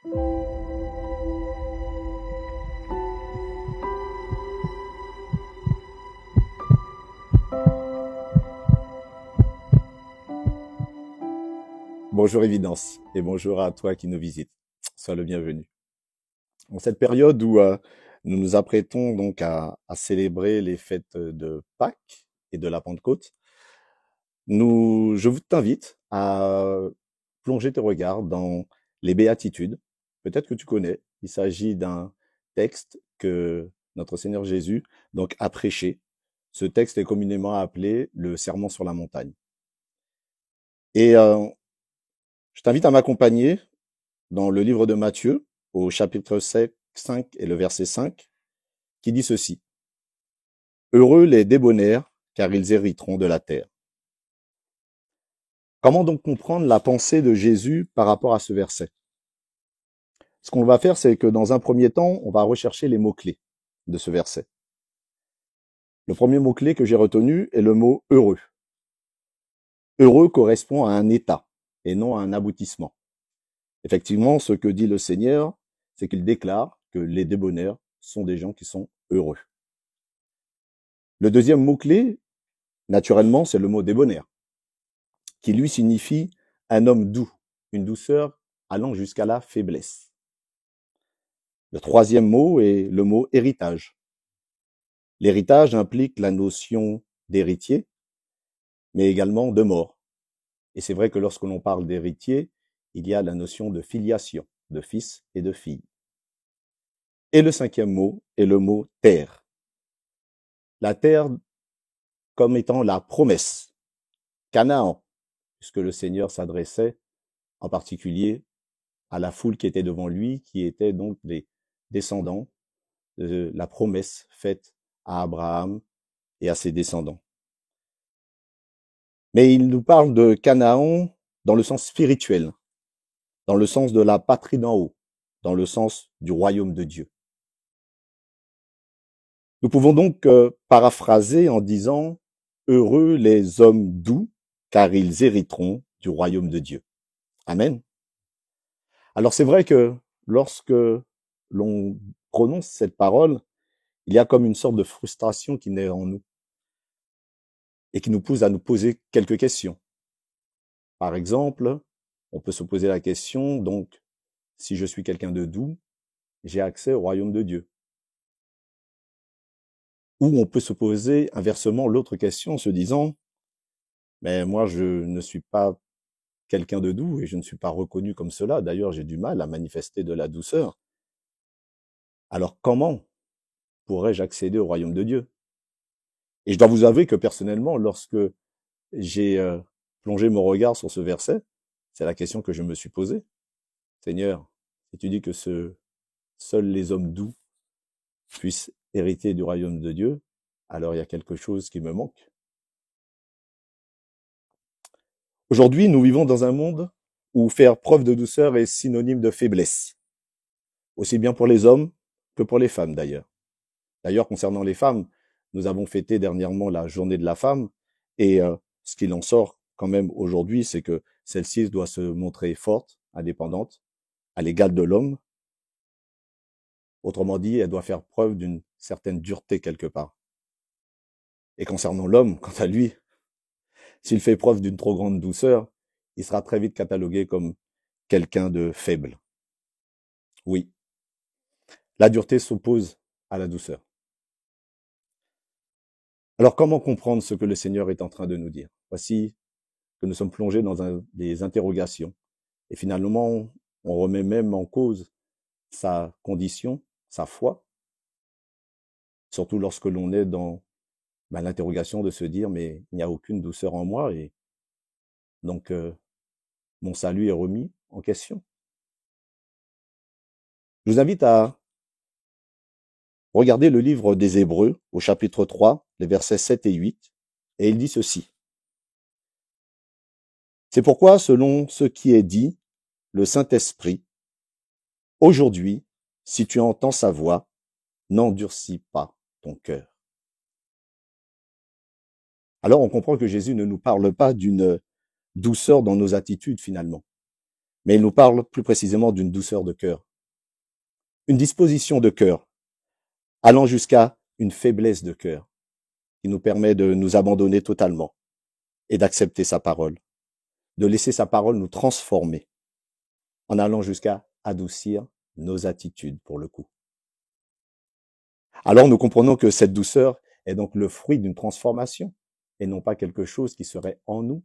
Bonjour Évidence et bonjour à toi qui nous visites. Sois le bienvenu. En cette période où nous nous apprêtons donc à célébrer les fêtes de Pâques et de la Pentecôte, je vous t'invite à plonger tes regards dans les béatitudes. Peut-être que tu connais, il s'agit d'un texte que notre Seigneur Jésus donc a prêché. Ce texte est communément appelé le Sermon sur la montagne. Et je t'invite à m'accompagner dans le livre de Matthieu, au chapitre 5 et le verset 5, qui dit ceci. Heureux les débonnaires, car ils hériteront de la terre. Comment donc comprendre la pensée de Jésus par rapport à ce verset? Ce qu'on va faire, c'est que dans un premier temps, on va rechercher les mots-clés de ce verset. Le premier mot-clé que j'ai retenu est le mot heureux. Heureux correspond à un état et non à un aboutissement. Effectivement, ce que dit le Seigneur, c'est qu'il déclare que les débonnaires sont des gens qui sont heureux. Le deuxième mot-clé, naturellement, c'est le mot débonnaire, qui lui signifie un homme doux, une douceur allant jusqu'à la faiblesse. Le troisième mot est le mot héritage. L'héritage implique la notion d'héritier, mais également de mort. Et c'est vrai que lorsque l'on parle d'héritier, il y a la notion de filiation, de fils et de fille. Et le cinquième mot est le mot terre. La terre comme étant la promesse, Canaan, puisque le Seigneur s'adressait en particulier à la foule qui était devant lui, qui étaient donc les descendants de la promesse faite à Abraham et à ses descendants. Mais il nous parle de Canaan dans le sens spirituel, dans le sens de la patrie d'en haut, dans le sens du royaume de Dieu. Nous pouvons donc paraphraser en disant « Heureux les hommes doux, car ils hériteront du royaume de Dieu. » Amen. Alors c'est vrai que lorsque l'on prononce cette parole, il y a comme une sorte de frustration qui naît en nous et qui nous pousse à nous poser quelques questions. Par exemple, on peut se poser la question, donc, si je suis quelqu'un de doux, j'ai accès au royaume de Dieu. Ou on peut se poser inversement l'autre question en se disant, mais moi je ne suis pas quelqu'un de doux et je ne suis pas reconnu comme cela. D'ailleurs, j'ai du mal à manifester de la douceur. Alors comment pourrais-je accéder au royaume de Dieu? Et je dois vous avouer que personnellement, lorsque j'ai plongé mon regard sur ce verset, c'est la question que je me suis posée. Seigneur, si tu dis que seuls les hommes doux puissent hériter du royaume de Dieu, alors il y a quelque chose qui me manque. Aujourd'hui, nous vivons dans un monde où faire preuve de douceur est synonyme de faiblesse, aussi bien pour les hommes que pour les femmes d'ailleurs. D'ailleurs, concernant les femmes, nous avons fêté dernièrement la journée de la femme et ce qu'il en sort quand même aujourd'hui, c'est que celle-ci doit se montrer forte, indépendante, à l'égal de l'homme. Autrement dit, elle doit faire preuve d'une certaine dureté quelque part. Et concernant l'homme, quant à lui, s'il fait preuve d'une trop grande douceur, il sera très vite catalogué comme quelqu'un de faible. Oui, la dureté s'oppose à la douceur. Alors comment comprendre ce que le Seigneur est en train de nous dire? Voici que nous sommes plongés dans des interrogations. Et finalement, on remet même en cause sa condition, sa foi, surtout lorsque l'on est dans l'interrogation de se dire, mais il n'y a aucune douceur en moi, et donc mon salut est remis en question. Je vous invite à regarder le livre des Hébreux, au chapitre 3, les versets 7 et 8, et il dit ceci. C'est pourquoi, selon ce qui est dit, le Saint-Esprit, aujourd'hui, si tu entends sa voix, n'endurcis pas ton cœur. Alors on comprend que Jésus ne nous parle pas d'une douceur dans nos attitudes finalement, mais il nous parle plus précisément d'une douceur de cœur, une disposition de cœur, allant jusqu'à une faiblesse de cœur, qui nous permet de nous abandonner totalement et d'accepter sa parole, de laisser sa parole nous transformer, en allant jusqu'à adoucir nos attitudes pour le coup. Alors nous comprenons que cette douceur est donc le fruit d'une transformation et non pas quelque chose qui serait en nous.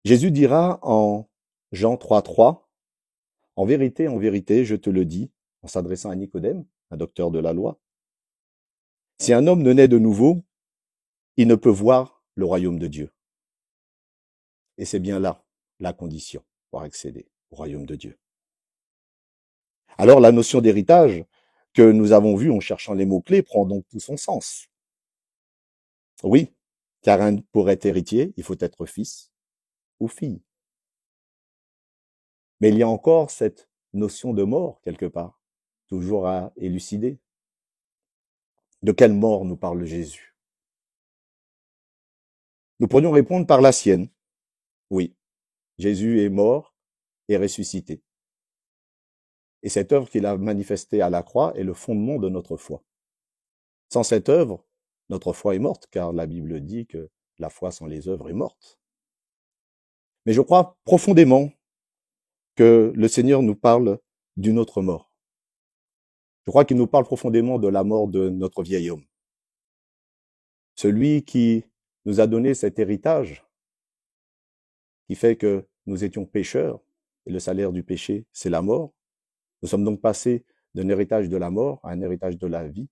Jésus dira en Jean 3,3, en vérité, je te le dis, en s'adressant à Nicodème, un docteur de la loi, si un homme ne naît de nouveau, il ne peut voir le royaume de Dieu. Et c'est bien là la condition pour accéder au royaume de Dieu. Alors la notion d'héritage que nous avons vue en cherchant les mots-clés prend donc tout son sens. Oui, car pour être héritier, il faut être fils ou fille. Mais il y a encore cette notion de mort quelque part, toujours à élucider. De quelle mort nous parle Jésus? Nous pourrions répondre par la sienne. Oui, Jésus est mort et ressuscité. Et cette œuvre qu'il a manifestée à la croix est le fondement de notre foi. Sans cette œuvre, notre foi est morte, car la Bible dit que la foi sans les œuvres est morte. Mais je crois profondément que le Seigneur nous parle d'une autre mort. Je crois qu'il nous parle profondément de la mort de notre vieil homme. Celui qui nous a donné cet héritage, qui fait que nous étions pécheurs, et le salaire du péché, c'est la mort. Nous sommes donc passés d'un héritage de la mort à un héritage de la vie,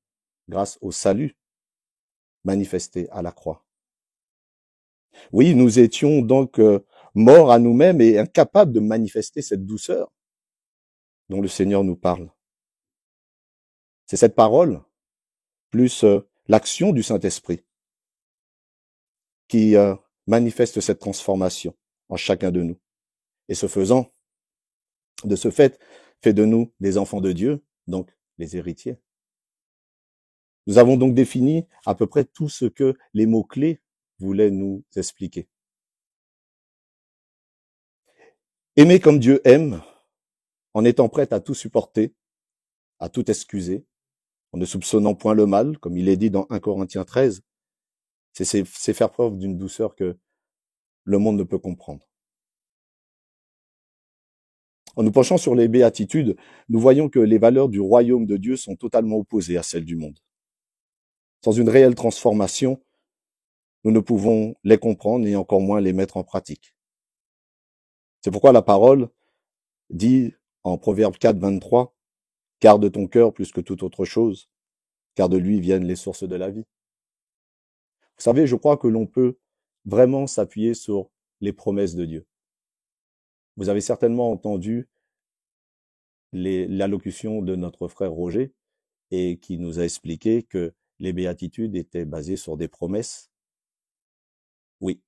grâce au salut manifesté à la croix. Oui, nous étions donc morts à nous-mêmes et incapables de manifester cette douceur dont le Seigneur nous parle. C'est cette parole, plus l'action du Saint-Esprit, qui manifeste cette transformation en chacun de nous. Et ce faisant, de ce fait de nous des enfants de Dieu, donc les héritiers. Nous avons donc défini à peu près tout ce que les mots-clés voulaient nous expliquer. Aimer comme Dieu aime, en étant prêt à tout supporter, à tout excuser, en ne soupçonnant point le mal, comme il est dit dans 1 Corinthiens 13, c'est faire preuve d'une douceur que le monde ne peut comprendre. En nous penchant sur les béatitudes, nous voyons que les valeurs du royaume de Dieu sont totalement opposées à celles du monde. Sans une réelle transformation, nous ne pouvons les comprendre et encore moins les mettre en pratique. C'est pourquoi la parole dit en Proverbe 4, 23, « Garde ton cœur plus que toute autre chose, car de lui viennent les sources de la vie. » Vous savez, je crois que l'on peut vraiment s'appuyer sur les promesses de Dieu. Vous avez certainement entendu l'allocution de notre frère Roger et qui nous a expliqué que les béatitudes étaient basées sur des promesses. Oui,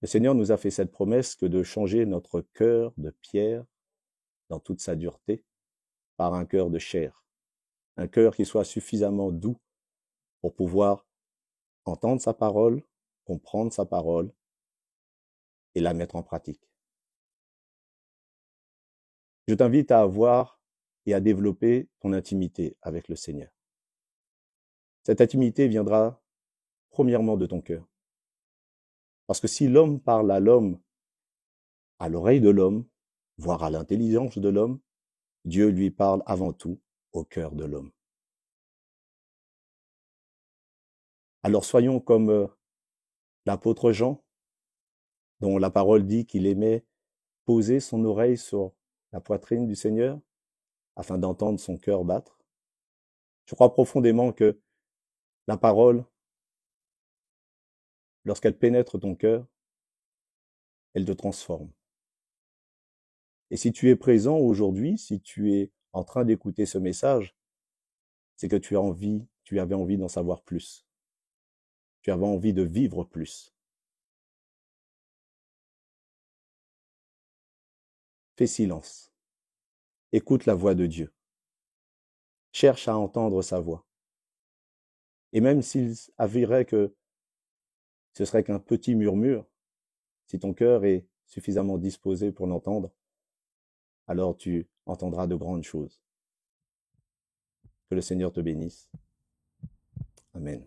le Seigneur nous a fait cette promesse que de changer notre cœur de pierre dans toute sa dureté par un cœur de chair, un cœur qui soit suffisamment doux pour pouvoir entendre sa parole, comprendre sa parole et la mettre en pratique. Je t'invite à avoir et à développer ton intimité avec le Seigneur. Cette intimité viendra premièrement de ton cœur. Parce que si l'homme parle à l'homme, à l'oreille de l'homme, voire à l'intelligence de l'homme, Dieu lui parle avant tout au cœur de l'homme. Alors soyons comme l'apôtre Jean, dont la parole dit qu'il aimait poser son oreille sur la poitrine du Seigneur afin d'entendre son cœur battre. Je crois profondément que la parole, lorsqu'elle pénètre ton cœur, elle te transforme. Et si tu es présent aujourd'hui, si tu es en train d'écouter ce message, c'est que tu avais envie d'en savoir plus. Tu avais envie de vivre plus. Fais silence. Écoute la voix de Dieu. Cherche à entendre sa voix. Et même s'il avérait que ce serait qu'un petit murmure, si ton cœur est suffisamment disposé pour l'entendre, alors tu entendras de grandes choses. Que le Seigneur te bénisse. Amen.